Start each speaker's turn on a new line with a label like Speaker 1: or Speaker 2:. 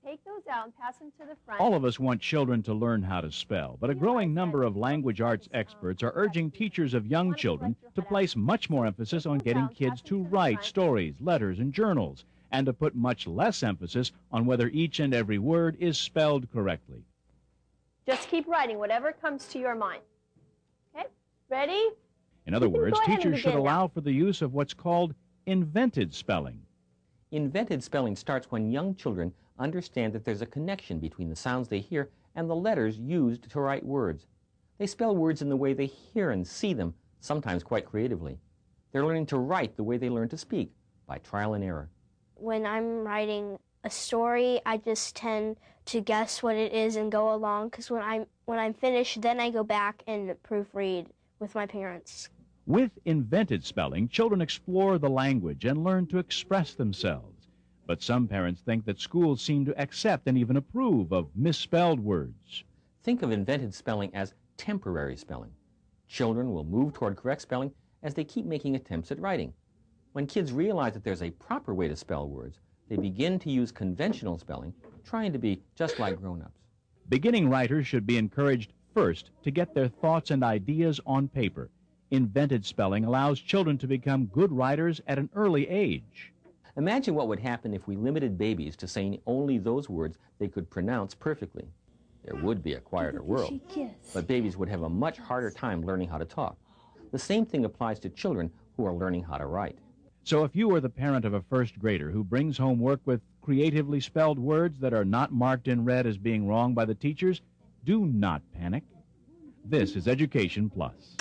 Speaker 1: take those out and pass them to the front.
Speaker 2: All of us want children to learn how to spell, but a growing number of language arts experts are urging teachers of young children to place much more emphasis on getting kids to write stories, letters, and journals, and to put much less emphasis on whether each and every word is spelled correctly.
Speaker 1: Just keep writing whatever comes to your mind. Okay? Ready?
Speaker 2: In other words, teachers should allow for the use of what's called invented spelling.
Speaker 3: Invented spelling starts when young children understand that there's a connection between the sounds they hear and the letters used to write words. They spell words in the way they hear and see them, sometimes quite creatively. They're learning to write the way they learn to speak, by trial and error.
Speaker 4: When I'm writing a story, I just tend to guess what it is and go along, because when I'm finished, then I go back and proofread with my parents.
Speaker 2: With invented spelling, children explore the language and learn to express themselves. But some parents think that schools seem to accept and even approve of misspelled words.
Speaker 3: Think of invented spelling as temporary spelling. Children will move toward correct spelling as they keep making attempts at writing. When kids realize that there's a proper way to spell words, they begin to use conventional spelling, trying to be just like grown-ups.
Speaker 2: Beginning writers should be encouraged first to get their thoughts and ideas on paper. Invented spelling allows children to become good writers at an early age.
Speaker 3: Imagine what would happen if we limited babies to saying only those words they could pronounce perfectly. There would be a quieter world, but babies would have a much harder time learning how to talk. The same thing applies to children who are learning how to write.
Speaker 2: So if you are the parent of a first grader who brings home work with creatively spelled words that are not marked in red as being wrong by the teachers, do not panic. This is Education Plus.